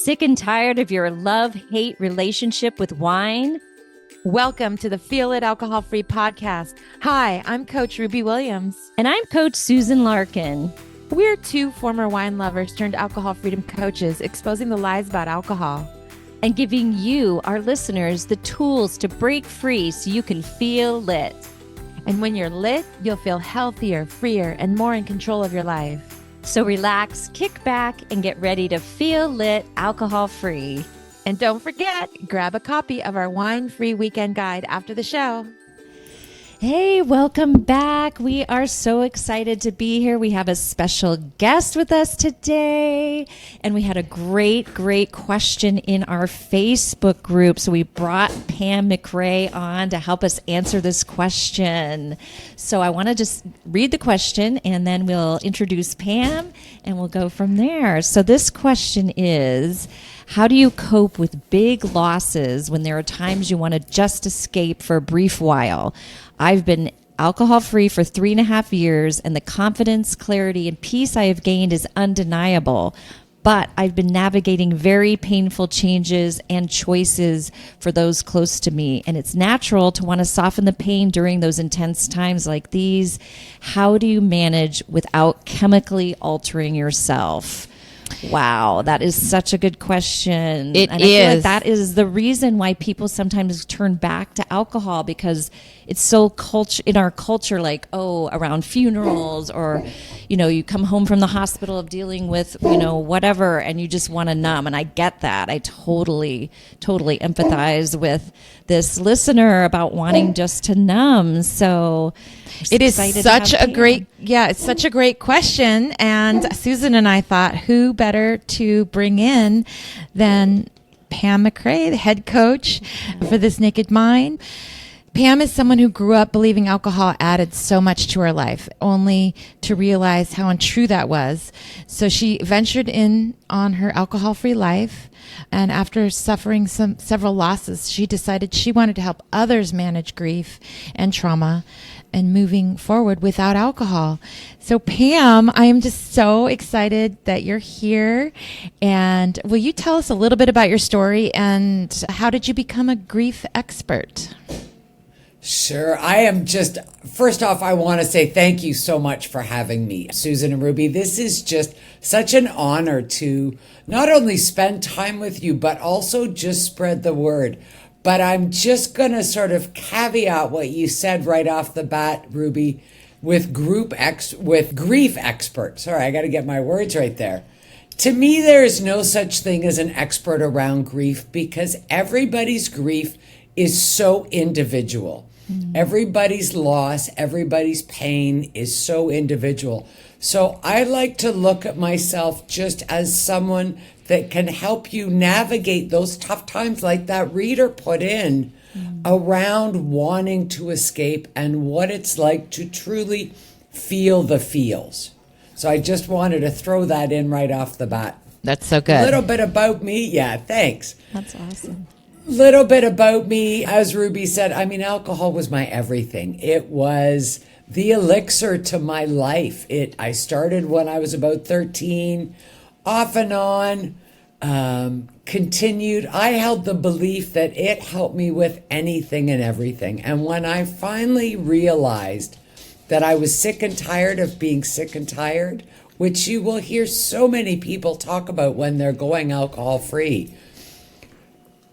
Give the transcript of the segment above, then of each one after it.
Sick and tired of your love-hate relationship with wine? Welcome to the Feel It Alcohol-Free podcast. Hi, I'm Coach Ruby Williams. And I'm Coach Susan Larkin. We're two former wine lovers turned alcohol freedom coaches, exposing the lies about alcohol. And giving you, our listeners, the tools to break free so you can feel lit. And when you're lit, you'll feel healthier, freer, and more in control of your life. So relax, kick back, and get ready to feel lit alcohol-free. And don't forget, grab a copy of our wine-free weekend guide after the show. Hey, welcome back. We are so excited to be here. We have a special guest with us today, and we had a great question in our Facebook group. So we brought Pam McRae on to help us answer this question. So I want to just read the question, and then we'll introduce Pam, and we'll go from there. So this question is, how do you cope with big losses when there are times you want to just escape for a brief while? I've been alcohol-free for 3.5 years, and the confidence, clarity, and peace I have gained is undeniable. But I've been navigating very painful changes and choices for those close to me, and it's natural to want to soften the pain during those intense times like these. How do you manage without chemically altering yourself? Wow, that is such a good question. It and I feel like is. that is the reason why people sometimes turn back to alcohol, because it's so in our culture, like, oh, around funerals, or, you know, you come home from the hospital of dealing with, you know, whatever, and you just want to numb. And I get that. I totally empathize with this listener about wanting just to numb. So it is such a great, it's such a great question. And Susan and I thought, who better to bring in than Pam McRae, the head coach for This Naked Mind. Pam is someone who grew up believing alcohol added so much to her life, only to realize how untrue that was. So she ventured in on her alcohol-free life, and after suffering several losses, she decided she wanted to help others manage grief and trauma and moving forward without alcohol. So Pam, I am just so excited that you're here. And will you tell us a little bit about your story and how did you become a grief expert? Sure. First off, I want to say thank you so much for having me, Susan and Ruby. This is just such an honor to not only spend time with you, but also just spread the word. But I'm just going to sort of caveat what you said right off the bat, Ruby, with grief expert. Sorry, I got to get my words right there. To me, there is no such thing as an expert around grief, because everybody's grief is so individual. Everybody's loss, everybody's pain is so individual. So I like to look at myself just as someone that can help you navigate those tough times, like that reader put in, around wanting to escape and what it's like to truly feel the feels. So I just wanted to throw that in right off the bat. That's so good. A little bit about me. Yeah, thanks. That's awesome. Little bit about me. As Ruby said, I mean, alcohol was my everything. It was the elixir to my life. I started when I was about 13, off and on, continued. I held the belief that it helped me with anything and everything. And when I finally realized that I was sick and tired of being sick and tired, which you will hear so many people talk about when they're going alcohol free,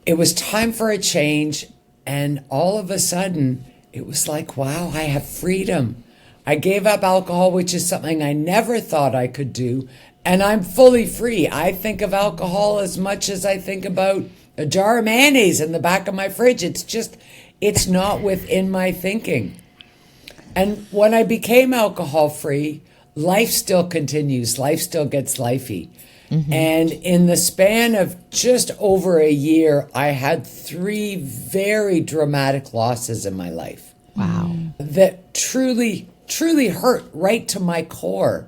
it was time for a change. And all of a sudden, it was like, wow, I have freedom. I gave up alcohol, which is something I never thought I could do. And I'm fully free. I think of alcohol as much as I think about a jar of mayonnaise in the back of my fridge. It's not within my thinking. And when I became alcohol free, life still continues. Life still gets lifey. Mm-hmm. And in the span of just over a year, I had 3 very dramatic losses in my life. Wow. That truly hurt right to my core.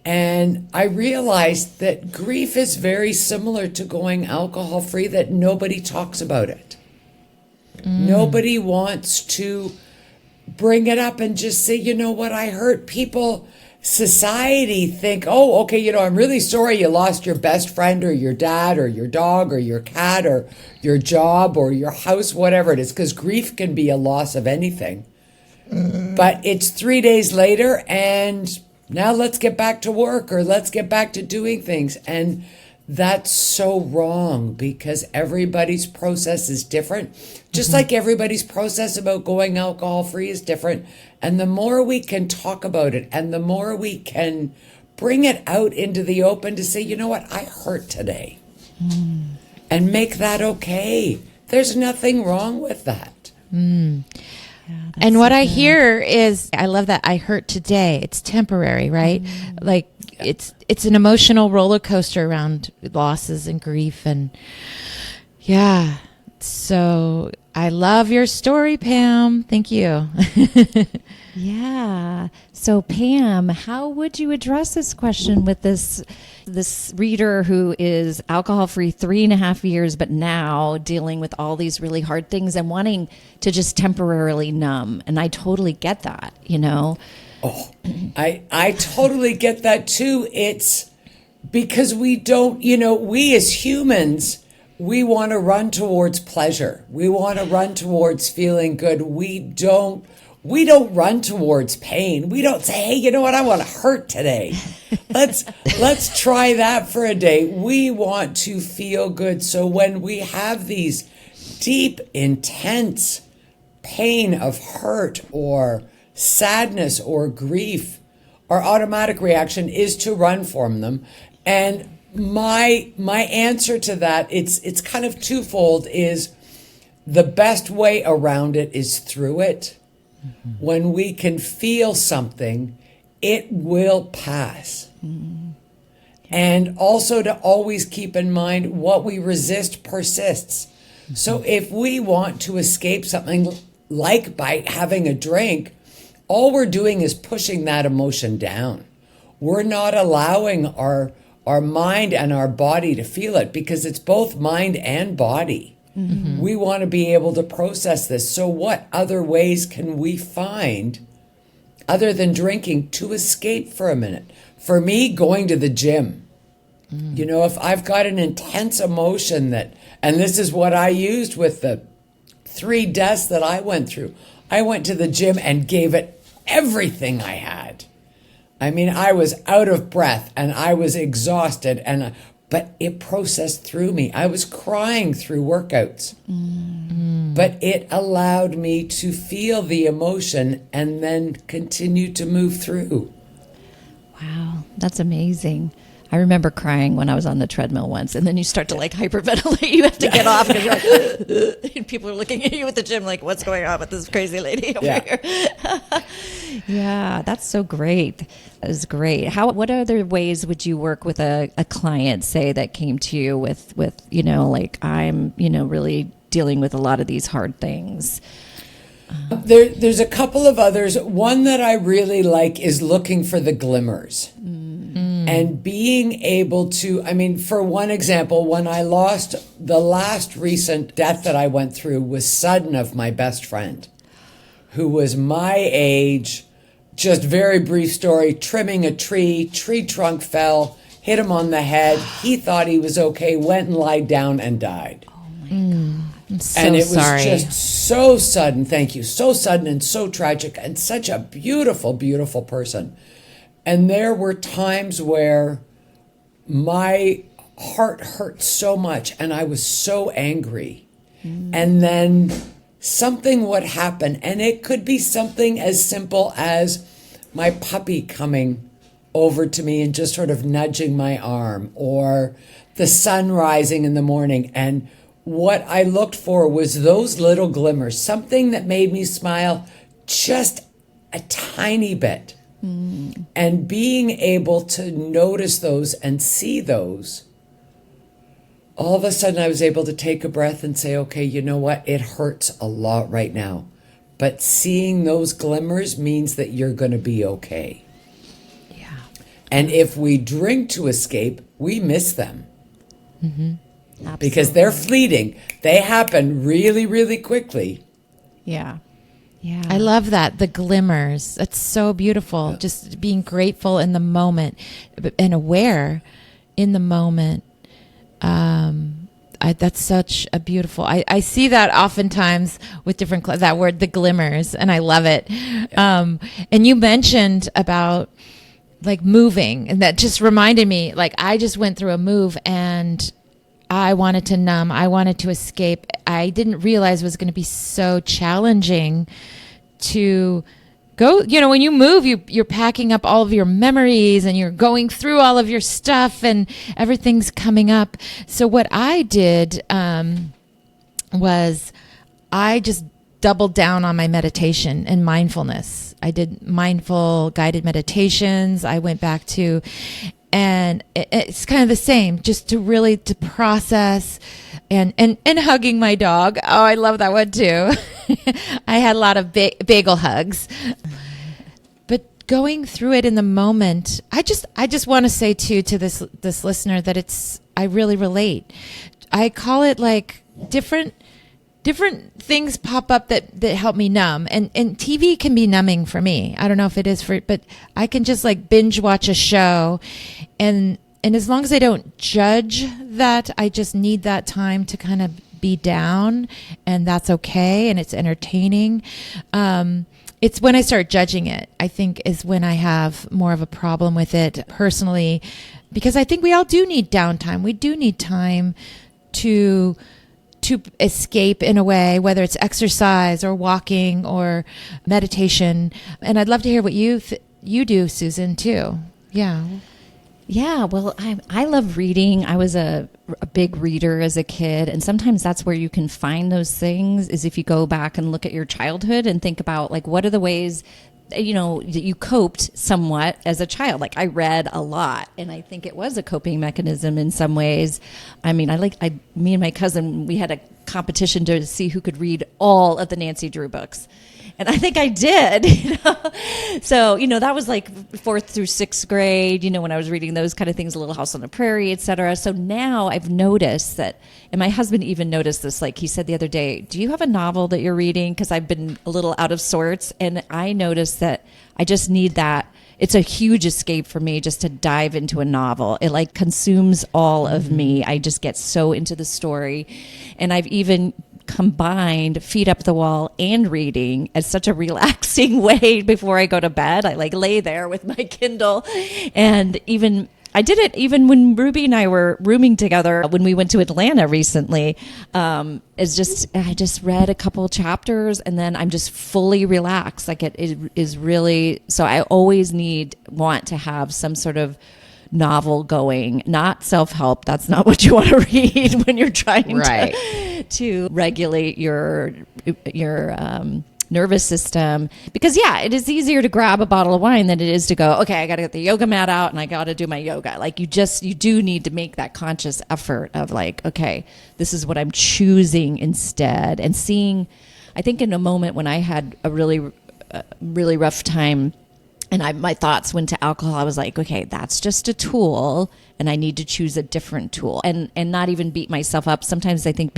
And I realized that grief is very similar to going alcohol free, that nobody talks about it. Nobody wants to bring it up and just say, you know what, I hurt. People society think, oh, okay, you know, I'm really sorry you lost your best friend or your dad or your dog or your cat or your job or your house, whatever it is, because grief can be a loss of anything. But it's 3 days later and now let's get back to work or let's get back to doing things. And that's so wrong because everybody's process is different. Just like everybody's process about going alcohol free is different. And the more we can talk about it and the more we can bring it out into the open to say, you know what, I hurt today. And make that okay. There's nothing wrong with that. Yeah, and what I hear is, I love that, I hurt today. It's temporary, right? Like it's an emotional roller coaster around losses and grief. And yeah, so I love your story, Pam. Thank you. Yeah. So Pam, how would you address this question with this reader who is alcohol-free 3.5 years, but now dealing with all these really hard things and wanting to just temporarily numb? And I totally get that, you know? Oh, I totally get that too. It's because we don't, you know, we as humans, we want to run towards pleasure. We want to run towards feeling good. We don't run towards pain. We don't say, hey, you know what? I want to hurt today. Let's try that for a day. We want to feel good. So when we have these deep, intense pain of hurt or sadness or grief, our automatic reaction is to run from them. And my answer to that, it's kind of twofold, is the best way around it is through it. When we can feel something, it will pass. And also to always keep in mind, what we resist persists. So if we want to escape something, like by having a drink, all we're doing is pushing that emotion down. We're not allowing our mind and our body to feel it, because it's both mind and body. We want to be able to process this. So what other ways can we find, other than drinking, to escape for a minute? For me, going to the gym. You know, if I've got an intense emotion and this is what I used with the 3 deaths that I went through. I went to the gym and gave it everything I had. I mean, I was out of breath and I was exhausted, but it processed through me. I was crying through workouts, but it allowed me to feel the emotion and then continue to move through. Wow, that's amazing. I remember crying when I was on the treadmill once, and then you start to like hyperventilate. You have to get off because you're like, and people are looking at you at the gym like, what's going on with this crazy lady over here? Yeah, that's so great. That is great. What other ways would you work with a client, say, that came to you with, you know, like, I'm, you know, really dealing with a lot of these hard things? There's a couple of others. One that I really like is looking for the glimmers. And being able to, I mean, for one example, when I lost, the last recent death that I went through was sudden, of my best friend, who was my age. Just very brief story, trimming a tree trunk fell, hit him on the head. He thought he was okay, went and lied down and died. Oh my God. I'm so and it sorry. was just so sudden, thank you, so sudden and so tragic, and such a beautiful, beautiful person. And there were times where my heart hurt so much and I was so angry. And then something would happen, and it could be something as simple as my puppy coming over to me and just sort of nudging my arm, or the sun rising in the morning. And what I looked for was those little glimmers, something that made me smile just a tiny bit. And being able to notice those and see those, all of a sudden I was able to take a breath and say, okay, you know what? It hurts a lot right now. But seeing those glimmers means that you're going to be okay. Yeah. And if we drink to escape, we miss them. Because they're fleeting. They happen really, really quickly. Yeah. Yeah. I love that. The glimmers. That's so beautiful. Just being grateful in the moment and aware in the moment. That's such a beautiful, I see that oftentimes with different, that word, the glimmers, and I love it. And you mentioned about like moving, and that just reminded me, like I just went through a move and I wanted to numb. I wanted to escape. I didn't realize it was going to be so challenging to go. You know, when you move, you're packing up all of your memories and you're going through all of your stuff and everything's coming up. So what I did was I just doubled down on my meditation and mindfulness. I did mindful guided meditations. I went back to, and it's kind of the same, just to process and hugging my dog. Oh, I love that one too. I had a lot of bagel hugs. But going through it in the moment, I just want to say too to this listener that I really relate. I call it like different things pop up that help me numb, and TV can be numbing for me. I don't know if it is but I can just like binge watch a show, and as long as I don't judge that, I just need that time to kind of be down, and that's okay, and it's entertaining. It's when I start judging it, I think, is when I have more of a problem with it personally, because I think we all do need downtime. We do need time to escape in a way, whether it's exercise or walking or meditation. And I'd love to hear what you do, Susan, too. Yeah. Yeah, well, I love reading. I was a big reader as a kid, and sometimes that's where you can find those things, is if you go back and look at your childhood and think about, like, what are the ways, you know, that you coped somewhat as a child. Like, I read a lot, and I think it was a coping mechanism in some ways. I mean, me and my cousin, we had a competition to see who could read all of the Nancy Drew books. And I think I did, you know? So, you know, that was like 4th through 6th grade, you know, when I was reading those kind of things, Little House on the Prairie, et cetera. So now I've noticed that, and my husband even noticed this, like he said the other day, do you have a novel that you're reading? Because I've been a little out of sorts. And I noticed that I just need that. It's a huge escape for me just to dive into a novel. It like consumes all of me. I just get so into the story. And I've even combined feet up the wall and reading as such a relaxing way before I go to bed. I like lay there with my Kindle, and I did it even when Ruby and I were rooming together when we went to Atlanta recently. I just read a couple chapters and then I'm just fully relaxed. Like it is really, so I always want to have some sort of novel going, not self-help. That's not what you want to read when you're trying to regulate your nervous system. Because it is easier to grab a bottle of wine than it is to go, okay, I got to get the yoga mat out and I got to do my yoga. Like you do need to make that conscious effort of like, okay, this is what I'm choosing instead. And seeing, I think in a moment when I had a really rough time, and my thoughts went to alcohol, I was like, okay, that's just a tool, and I need to choose a different tool, and not even beat myself up. Sometimes I think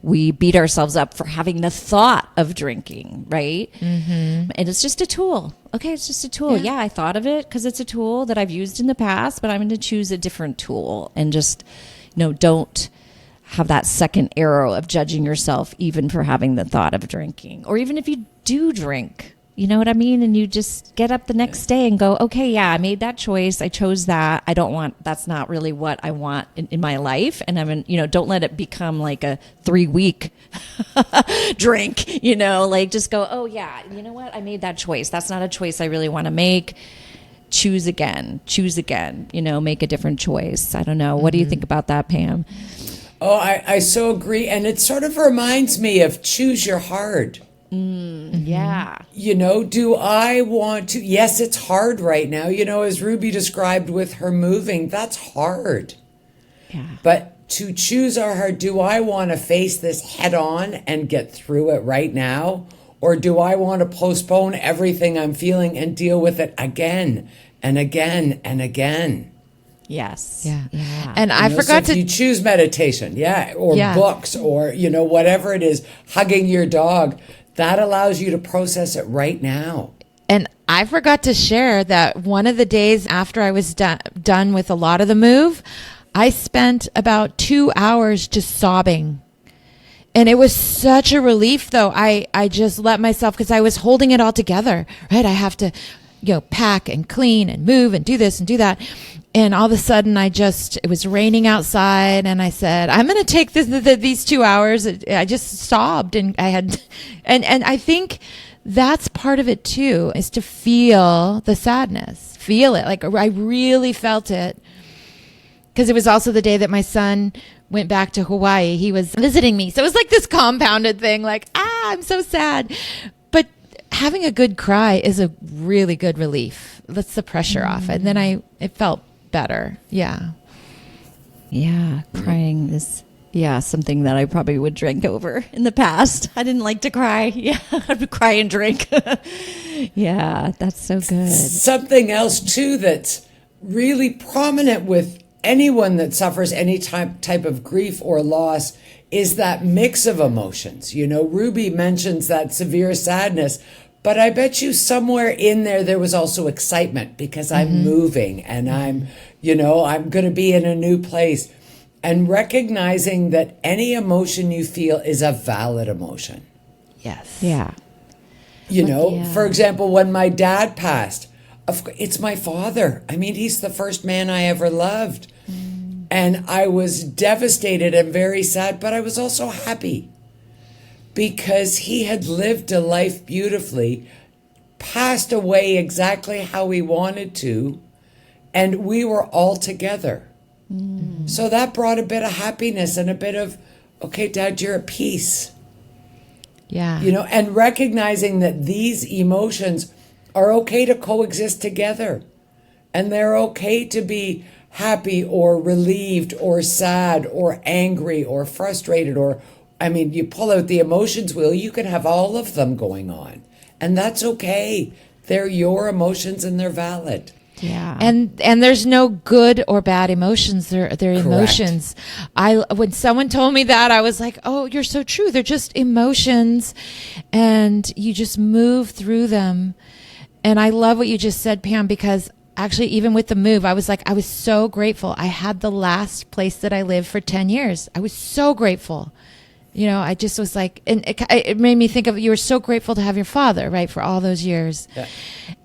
we beat ourselves up for having the thought of drinking, right? Mm-hmm. And it's just a tool. Okay, it's just a tool. Yeah, I thought of it because it's a tool that I've used in the past, but I'm going to choose a different tool, and just, don't have that second arrow of judging yourself even for having the thought of drinking, or even if you do drink. You know what I mean? And you just get up the next day and go, okay, yeah, I made that choice. I chose that. That's not really what I want in my life. And don't let it become like a 3-week drink, like just go, oh yeah, you know what? I made that choice. That's not a choice I really want to make. Choose again, make a different choice. I don't know. What do you think about that, Pam? Oh, I so agree. And it sort of reminds me of choose your hard. Yeah. Do I want to? Yes, it's hard right now. As Ruby described with her moving, that's hard. Yeah. But to choose our heart, do I want to face this head on and get through it right now? Or do I want to postpone everything I'm feeling and deal with it again and again and again? Yes. Yeah. And I forgot you choose meditation, or books, or, whatever it is, hugging your dog. that allows you to process it right now. And I forgot to share that one of the days after I was done with a lot of the move, I spent about 2 hours just sobbing. And it was such a relief, though. I just let myself, because I was holding it all together, right? I have to, pack and clean and move and do this and do that. And all of a sudden, it was raining outside, and I said, I'm going to take these 2 hours. I just sobbed, and and I think that's part of it too, is to feel the sadness, feel it. Like, I really felt it. Because it was also the day that my son went back to Hawaii. He was visiting me. So it was like this compounded thing, like, I'm so sad. But having a good cry is a really good relief. Lets the pressure off. And then it felt better. Yeah. Yeah. Crying is, something that I probably would drink over in the past. I didn't like to cry. Yeah. I would cry and drink. Yeah. That's so good. Something else too that's really prominent with anyone that suffers any type of grief or loss is that mix of emotions. Ruby mentions that severe sadness, but I bet you somewhere in there was also excitement because I'm moving and I'm going to be in a new place. And recognizing that any emotion you feel is a valid emotion. Yes. Yeah. For example, when my dad passed, it's my father. I mean, he's the first man I ever loved. And I was devastated and very sad, but I was also happy because he had lived a life beautifully, passed away exactly how he wanted to, and we were all together. So that brought a bit of happiness and a bit of, okay, Dad, you're at peace. Yeah. And recognizing that these emotions are okay to coexist together. And they're okay to be happy or relieved or sad or angry or frustrated you pull out the emotions wheel, you can have all of them going on. And that's okay. They're your emotions and they're valid. Yeah. And there's no good or bad emotions. They're emotions. When someone told me that, I was like, oh, you're so true. They're just emotions and you just move through them. And I love what you just said, Pam, because actually, even with the move, I was so grateful. I had the last place that I lived for 10 years. I was so grateful. I just was like, and it made me think of, you were so grateful to have your father, right, for all those years. Yeah.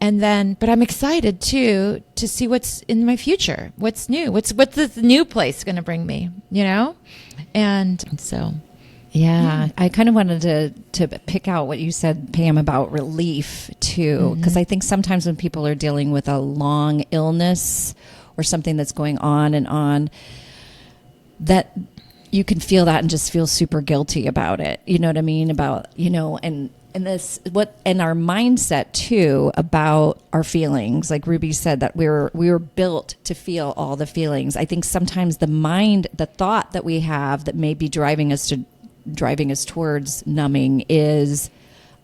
And then, but I'm excited too, to see what's in my future. What's new? What's the new place going to bring me, And so... Yeah, I kind of wanted to pick out what you said, Pam, about relief too, because I think sometimes when people are dealing with a long illness or something that's going on, that you can feel that and just feel super guilty about it. You know what I mean? About, and our mindset too about our feelings. Like Ruby said, that we were built to feel all the feelings. I think sometimes the thought that we have that may be driving us towards numbing is,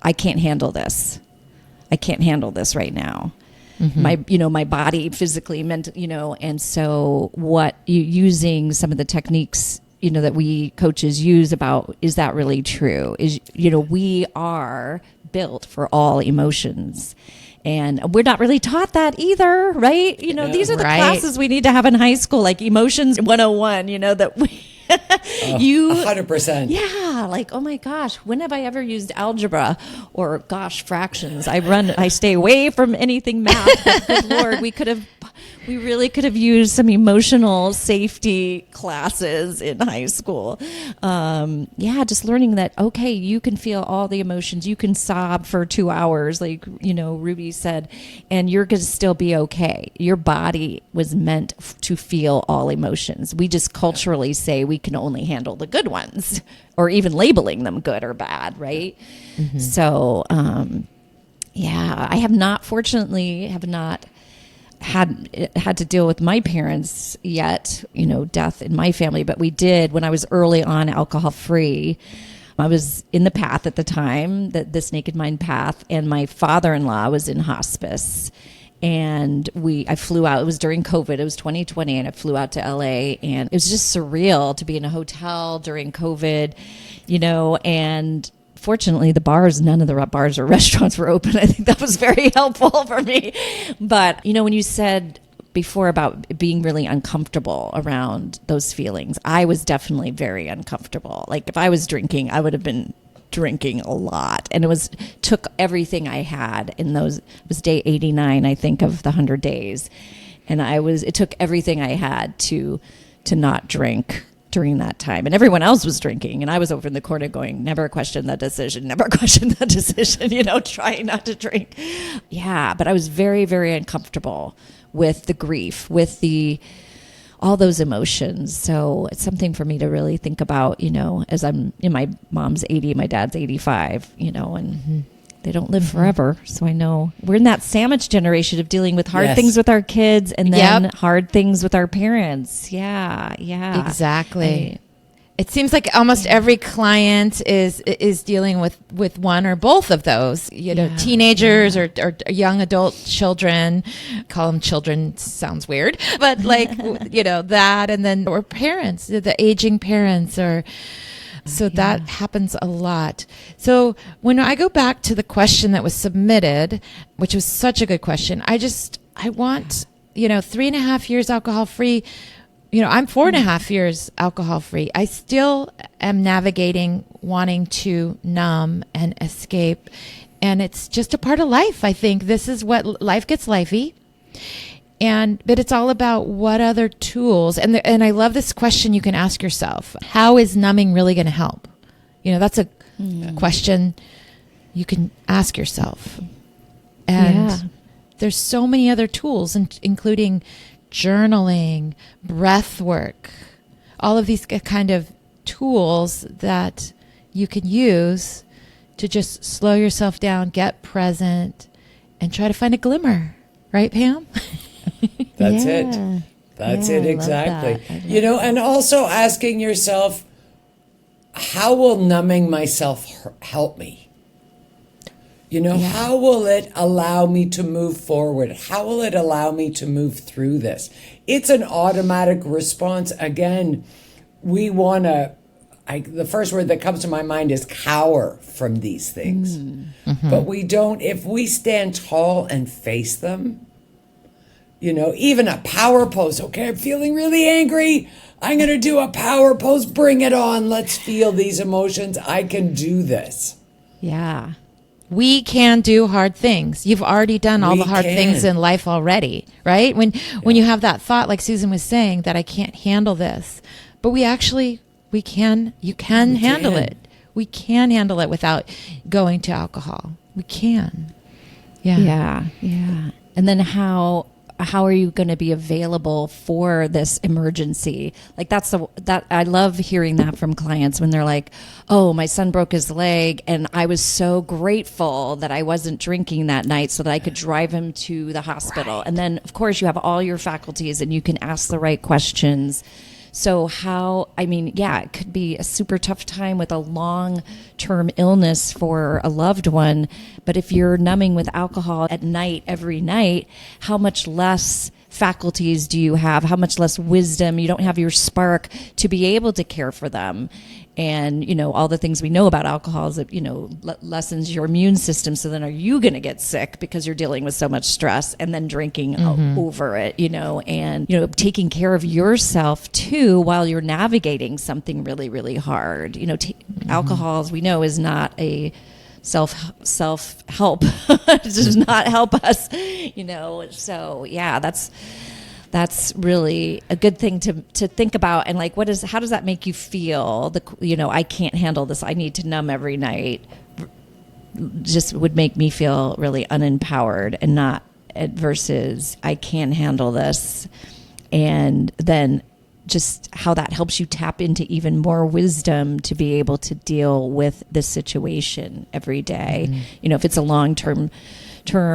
I can't handle this. I can't handle this right now. My body physically meant, and so using some of the techniques, that we coaches use about, is that really true? We are built for all emotions. And we're not really taught that either, right? These are the classes we need to have in high school, like Emotions 101, that we... 100%. Yeah, like, oh my gosh, when have I ever used algebra or fractions? I stay away from anything math. But good Lord, we really could have used some emotional safety classes in high school. Just learning that, okay, you can feel all the emotions. You can sob for 2 hours, like, Ruby said, and you're going to still be okay. Your body was meant to feel all emotions. We just culturally say we can only handle the good ones, or even labeling them good or bad, right? So, I have not had to deal with my parents yet, death in my family, but we did when I was early on alcohol free. I was in the path at the time, this Naked Mind path, and my father-in-law was in hospice. And I flew out. It was during COVID. It was 2020, and I flew out to LA, and it was just surreal to be in a hotel during COVID, and fortunately, none of the bars or restaurants were open. I think that was very helpful for me. But, when you said before about being really uncomfortable around those feelings, I was definitely very uncomfortable. Like if I was drinking, I would have been drinking a lot, and took everything I had in those. It was day 89, I think, of the 100 days, and it took everything I had to not drink during that time. And everyone else was drinking, and I was over in the corner going, never question that decision, trying not to drink. Yeah, but I was very, very uncomfortable with the grief, with all those emotions. So it's something for me to really think about, as I'm in my mom's 80, my dad's 85, and they don't live forever. So I know we're in that sandwich generation of dealing with hard things with our kids and then hard things with our parents. Yeah. Exactly. It seems like almost every client is dealing with one or both of those, teenagers or young adult children. Call them children sounds weird, but that, and then, or parents, the aging parents, that happens a lot. So when I go back to the question that was submitted, which was such a good question, I want, 3.5 years alcohol free. I'm 4.5 years alcohol free. I still am navigating wanting to numb and escape. And it's just a part of life. I think this is what life gets lifey. But it's all about what other tools. And I love this question you can ask yourself. How is numbing really going to help? That's a question you can ask yourself. And there's so many other tools, including journaling, breath work, all of these kind of tools that you can use to just slow yourself down, get present, and try to find a glimmer. Right, Pam? That's it. That's it, exactly. And also asking yourself, how will numbing myself help me? How will it allow me to move forward? How will it allow me to move through this? It's an automatic response. Again, we want to, the first word that comes to my mind is cower from these things. But we don't, if we stand tall and face them, even a power pose. Okay, I'm feeling really angry. I'm going to do a power pose. Bring it on. Let's feel these emotions. I can do this. Yeah. We can do hard things. You've already done all the hard things in life already, right? When you have that thought, like Susan was saying, that I can't handle this, but you can handle it. We can handle it without going to alcohol. We can. Yeah. And then how are you going to be available for this emergency? Like that I love hearing that from clients when they're like, oh, my son broke his leg and I was so grateful that I wasn't drinking that night so that I could drive him to the hospital. Right. And then of course you have all your faculties and you can ask the right questions. So it could be a super tough time with a long-term illness for a loved one. But if you're numbing with alcohol at night, every night, how much less faculties do you have? How much less wisdom? You don't have your spark to be able to care for them. And, all the things we know about alcohol is that, lessens your immune system. So then are you going to get sick because you're dealing with so much stress and then drinking over it, and, taking care of yourself too while you're navigating something really, really hard. Alcohol, as we know, is not a self-help. It does not help us, So, yeah, that's really a good thing to think about. And how does that make you feel? I can't handle this. I need to numb every night. Just would make me feel really unempowered and not versus I can handle this. And then just how that helps you tap into even more wisdom to be able to deal with this situation every day. If it's a long-term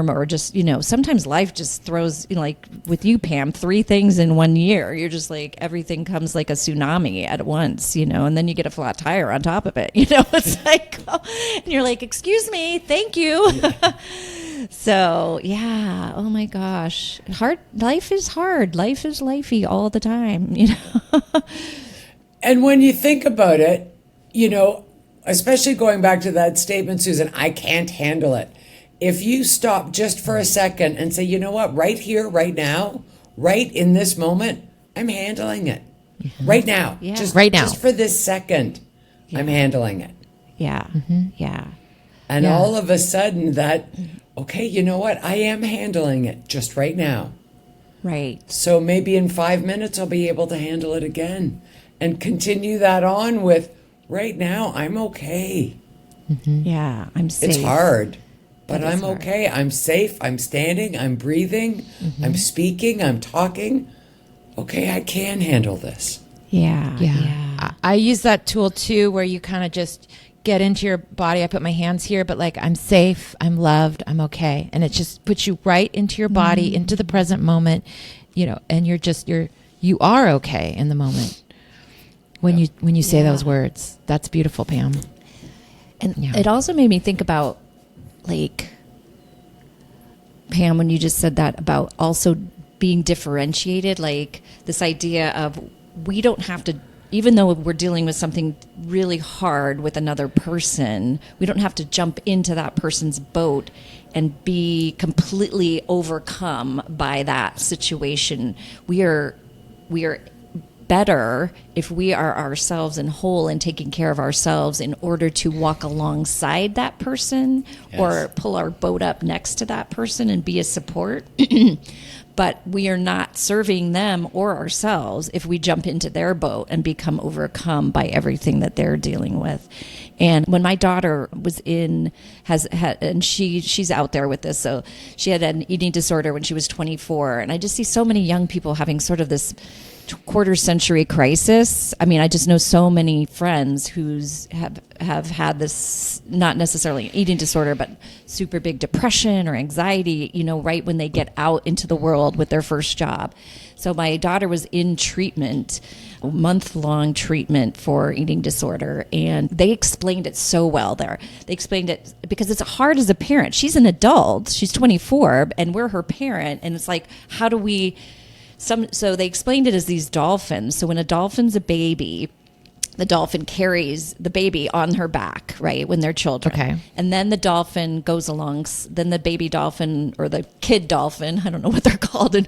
or just, sometimes life just throws, like with you, Pam, 3 things in 1 year. You're just like, everything comes like a tsunami at once, and then you get a flat tire on top of it, it's like, and you're like, excuse me, thank you. Yeah. So, yeah, oh my gosh. Life is hard. Life is lifey all the time, And when you think about it, especially going back to that statement, Susan, I can't handle it. If you stop just for a second and say, you know what, right here, right now, right in this moment, I'm handling it. Right now. Yeah. Just Right now. Just for this second, I'm handling it. Yeah. Yeah. And Yeah. all of a sudden that, okay, you know what, I am handling it just right now. Right. So maybe in 5 minutes, I'll be able to handle it again and continue that on with, right now, I'm okay. Yeah. I'm safe. It's hard, but That is I'm hard. okay. I'm safe. I'm standing. I'm breathing. I'm speaking. I'm talking. Okay, I can handle this. Yeah. Yeah. I use that tool too, where you kind of just get into your body. I put my hands here, but like, I'm safe, I'm loved, I'm okay. And it just puts you right into your body, into the present moment, and you are okay in the moment when you say those words. That's beautiful, Pam. And Yeah. it also made me think about, like, Pam, when you just said that about also being differentiated, like this idea of we don't have to, even though we're dealing with something really hard with another person, we don't have to jump into that person's boat and be completely overcome by that situation. We are better if we are ourselves and whole and taking care of ourselves in order to walk alongside that person or pull our boat up next to that person and be a support. But we are not serving them or ourselves if we jump into their boat and become overcome by everything that they're dealing with. And when my daughter was and she's out there with this, so she had an eating disorder when she was 24, and I just see so many young people having sort of this quarter century crisis. I mean, I just know so many friends who's have had this, not necessarily an eating disorder, but super big depression or anxiety, right when they get out into the world with their first job. So my daughter was in treatment, a month-long treatment for eating disorder, and they explained it so well there. They explained it because it's hard as a parent. She's an adult, she's 24, and we're her parent, and it's like, how do we... So they explained it as these dolphins. So when a dolphin's a baby, the dolphin carries the baby on her back, right, when they're children. Okay. And then the dolphin goes along, then the baby dolphin or the kid dolphin, I don't know what they're called, and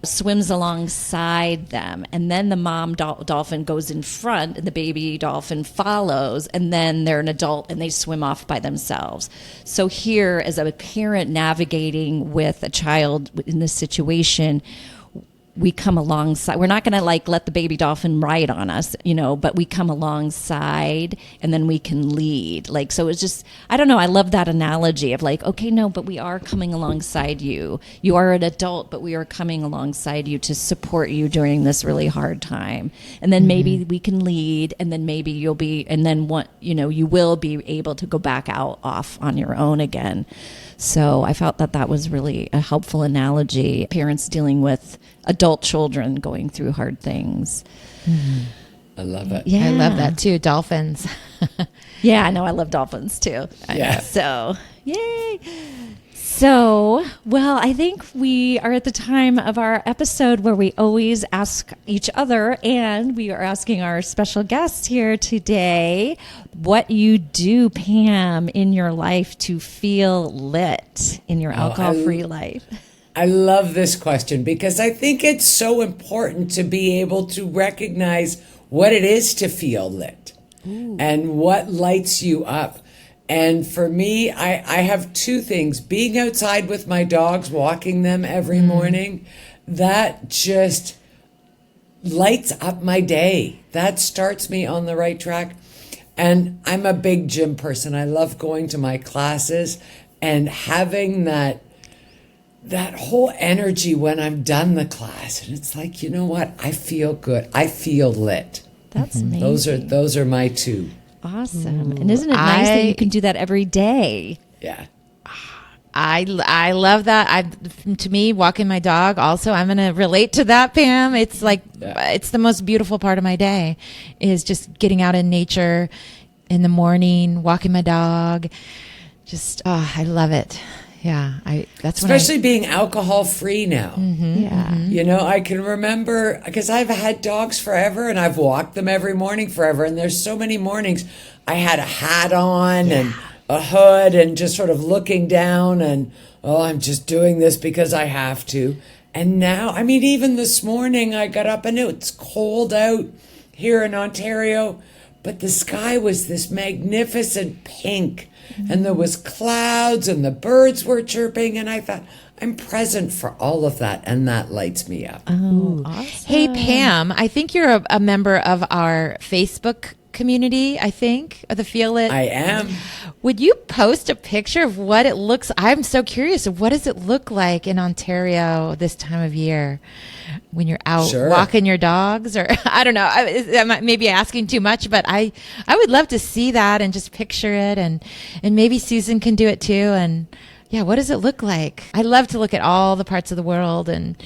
swims alongside them. And then the mom dolphin goes in front and the baby dolphin follows. And then they're an adult and they swim off by themselves. So here, as a parent navigating with a child in this situation, we come alongside. We're not going to let the baby dolphin ride on us, but we come alongside and then we can lead. So it's just, I don't know. I love that analogy of okay, no, but we are coming alongside you. You are an adult, but we are coming alongside you to support you during this really hard time. And then maybe we can lead, and then maybe you will be able to go back out off on your own again. So I felt that was really a helpful analogy. Parents dealing with adult children going through hard things. I love it. Yeah. I love that too. Dolphins. Yeah, I know. I love dolphins too. Yeah. So, yay. So, well, I think we are at the time of our episode where we always ask each other, and we are asking our special guest here today, what you do, Pam, in your life to feel lit in your alcohol-free life. I love this question because I think it's so important to be able to recognize what it is to feel lit and what lights you up. And for me, I have two things. Being outside with my dogs, walking them every morning, that just lights up my day. That starts me on the right track. And I'm a big gym person. I love going to my classes and having that whole energy when I'm done the class. And it's like, you know what? I feel good. I feel lit. That's amazing. Those are my two. Awesome. And isn't it nice that you can do that every day? Yeah. I love that. To me, walking my dog also, I'm going to relate to that, Pam. It's it's the most beautiful part of my day is just getting out in nature in the morning, walking my dog. Just, I love it. That's especially being alcohol free now. Yeah. You know, I can remember because I've had dogs forever and I've walked them every morning forever. And there's so many mornings I had a hat on and a hood and just sort of looking down and, oh, I'm just doing this because I have to. And now, I mean, even this morning I got up and it's cold out here in Ontario, but the sky was this magnificent pink and there was clouds and the birds were chirping. And I thought, I'm present for all of that. And that lights me up. Oh, awesome. Hey, Pam, I think you're a member of our Facebook community, I think, of the Feel It. I am. Would you post a picture of what it looks? I'm so curious. What does it look like in Ontario this time of year when you're out walking your dogs? Or I don't know. I might be asking too much, but I would love to see that and just picture it, and maybe Susan can do it too. And yeah, what does it look like? I love to look at all the parts of the world and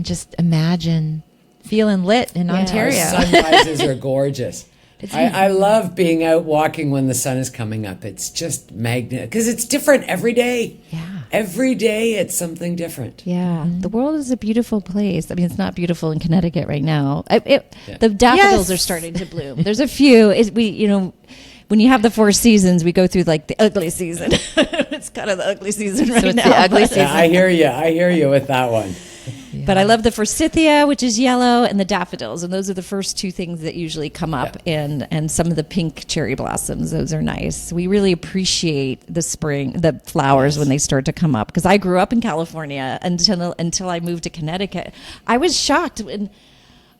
just imagine feeling lit in Ontario. Our sunrises are gorgeous. I love being out walking when the sun is coming up. It's just magnetic because it's different every day. Yeah. Every day it's something different. Yeah. The world is a beautiful place. I mean, it's not beautiful in Connecticut right now. The daffodils are starting to bloom. There's a few. When you have the 4 seasons, we go through like the ugly season. It's kind of the ugly season right now. It's the ugly season. Yeah, I hear you with that one. Yeah. But I love the forsythia, which is yellow, and the daffodils. And those are the first 2 things that usually come up. Yeah. And some of the pink cherry blossoms. Those are nice. We really appreciate the spring, the flowers when they start to come up. Because I grew up in California until I moved to Connecticut. I was shocked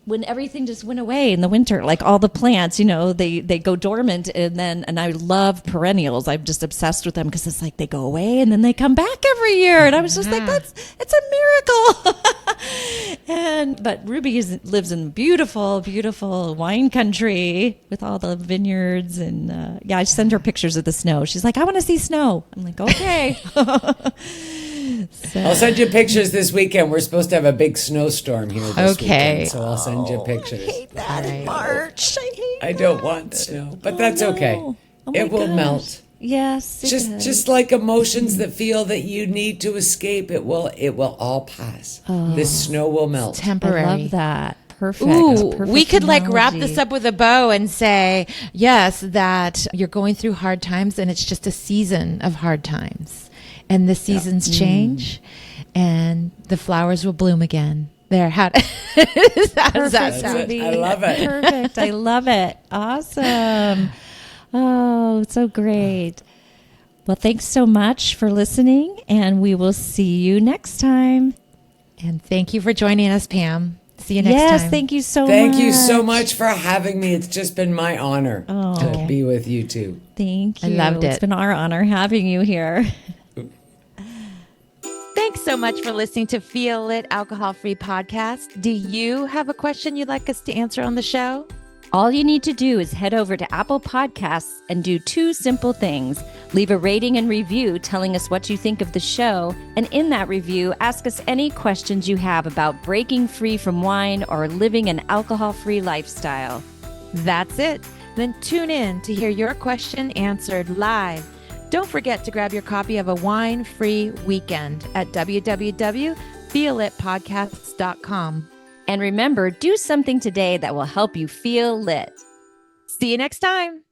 when everything just went away in the winter, like all the plants, they go dormant, and I love perennials. I'm just obsessed with them because it's like they go away and then they come back every year, and I was just like, it's a miracle. But Ruby lives in beautiful, beautiful wine country with all the vineyards, and I send her pictures of the snow. She's like, I want to see snow. I'm like, okay. So. I'll send you pictures this weekend. We're supposed to have a big snowstorm here this weekend, so I'll send you pictures. I hate that in March. I don't want snow, but that's okay. It will melt. Yes, just like emotions that feel that you need to escape, it will all pass. This snow will melt. It's temporary. I love that. Perfect. Ooh, Perfect we could analogy. wrap this up with a bow and say, yes, that you're going through hard times and it's just a season of hard times. And the seasons change and the flowers will bloom again. There. How does that sound? I love it. Perfect. I love it. Awesome. Oh, so great. Well, thanks so much for listening, and we will see you next time. And thank you for joining us, Pam. See you next time. Yes, thank you so much. Thank you so much for having me. It's just been my honor to be with you two. Thank you. I loved it. It's been our honor having you here. Thanks so much for listening to Feel It Alcohol-Free Podcast. Do you have a question you'd like us to answer on the show? All you need to do is head over to Apple Podcasts and do 2 simple things. Leave a rating and review telling us what you think of the show. And in that review, ask us any questions you have about breaking free from wine or living an alcohol-free lifestyle. That's it. Then tune in to hear your question answered live. Don't forget to grab your copy of A Wine-Free Weekend at www.feelitpodcasts.com. And remember, do something today that will help you feel lit. See you next time.